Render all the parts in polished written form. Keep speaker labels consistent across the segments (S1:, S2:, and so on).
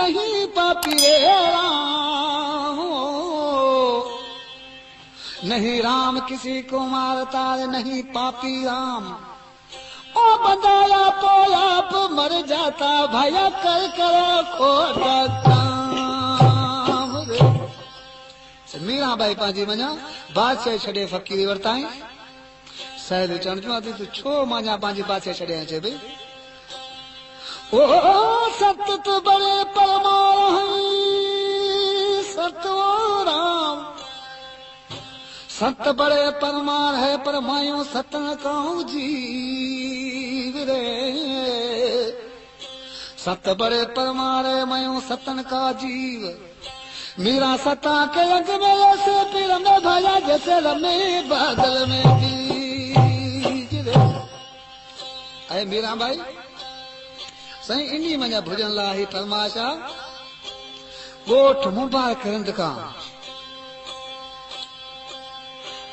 S1: नहीं पापी राम, नहीं राम किसी को मारता नहीं पापी राम। ओ बंदाया तो आप मर जाता भया कर करो खोटा काम रे। मीरा बाई पांजी मञा बादशाह छड़े फकीरी वरताई शायद चण जो आती तो छो मांजा पांजी बादशाह छड़े छे भाई। ओ सत बड़े परमार सतो राम, सत बड़े परमार है पर मायूं सतन कहूं जीव रे। सत बड़े परमार है मायूं सतन का जीव। मीरा सता के रंग में ऐसे पीर में भया जैसे रमे बादल में बीज रे। अरे मीरा भाई सही इन्हीं मञा भुजन लाही फरमाशा गोठ मुबारक रंद का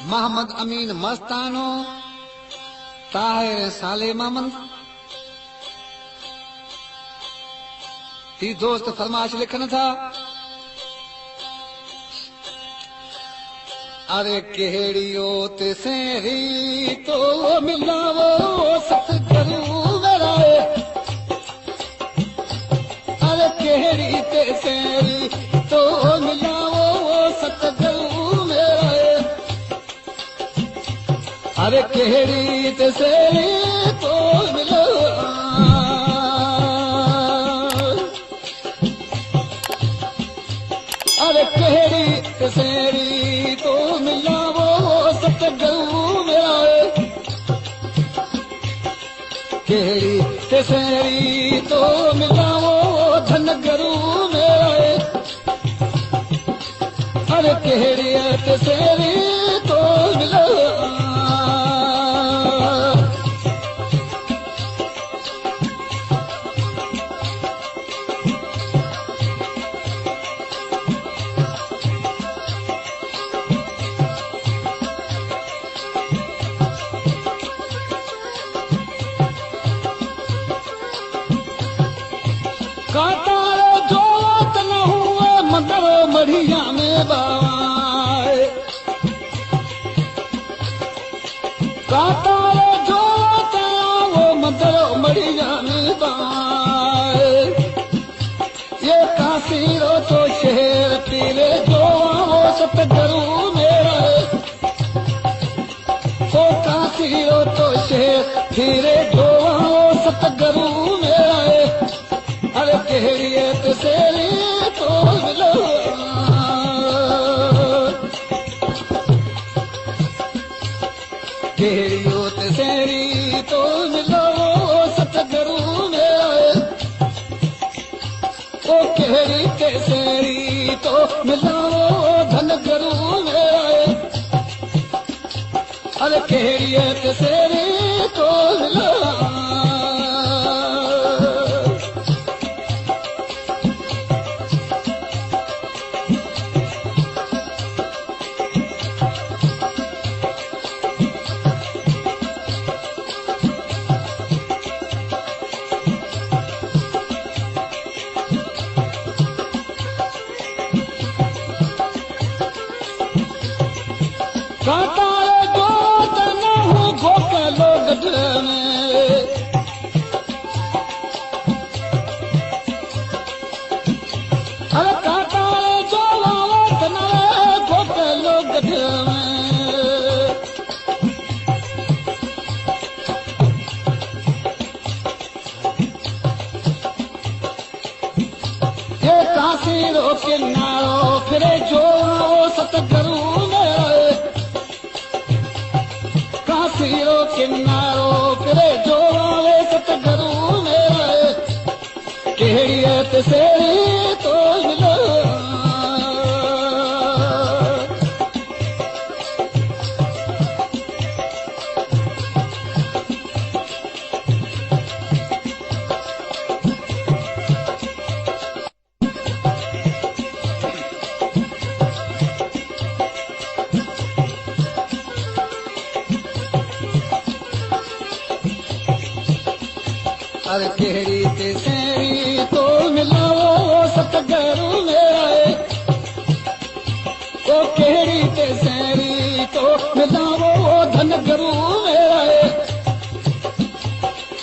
S1: मोहम्मद अमीन मस्तानो ताहिर साले मामन ही दोस्त फरमाश लिखन था। अरे केड़ियो ते सेरी तो मिलावो सतगुरु मेरा, अरे केड़ी ते सेरी तो मिलावो सतगुरु मेरा, अरे केड़ी ते सेरी तो मिलो। अरे केड़ी ते सेरी तो मिलावो सतगुरु मेरा, केड़ी ते सेरी तो मिलावो धन गुरु मेरा, अरे केड़ी ते सेरी तो मिलो। मढ़िया में बाए काटा जो वो मंदर मढ़िया में बाए, ये काशीरो तो शहर पीले जो वो सतगुरु मेरा, वो काशीरो तो शहर फिरे जो वो सतगुरु मेरा, अरे केड़िए ते सेरी तो मिलो। केड़ियो ते सेरी तो मिलो सतगुरु मेरा, ओ केड़ी ते सेरी तो मिलो धन गुरु मेरा, अरे केड़ियो ते सेरी तो मिलो। काटा जो तना हूँ गोकलो गजर में, अरे काटा जो तना गोकलो गजर में, ये काशीरो किनारो फिरे जो सतगुरु काशीरो किनारो फिरे जो आवे सतगुरु मेरा, केड़िए ते सेरी तो मिलो। अरे केड़ी ते सेरी तो मिलो सतगुरु मेरा ओ केड़ी ते सैरी तो मिलावो ओ धन गुरु मेरा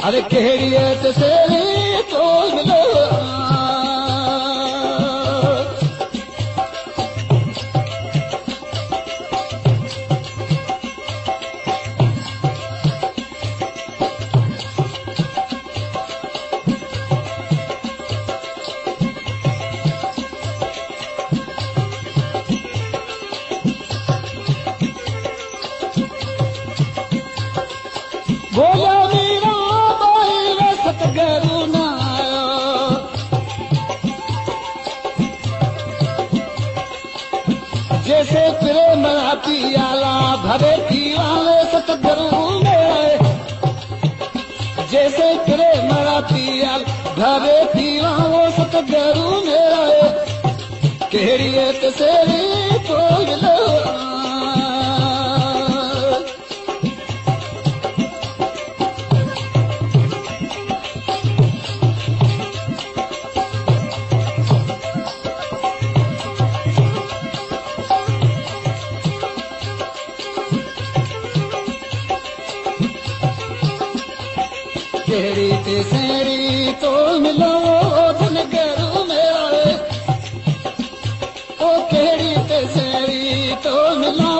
S1: अरे केड़ी ते सैरी तो मिलो बोला मीरा बाई सतगुरु नायो जैसे प्रेम पियाला भरे पीवाले सतगुरु मेरे जैसे प्रेम पियाल भरे पीवाओ सतगुरु मेरे केड़ी तेरी तो लो केड़ी ते सेरी तो मिलो धन गुरु मेरा ओ केड़ी ते सेरी तो मिलो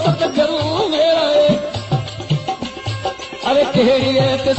S1: सतगुरु मेरा अरे केड़ी ते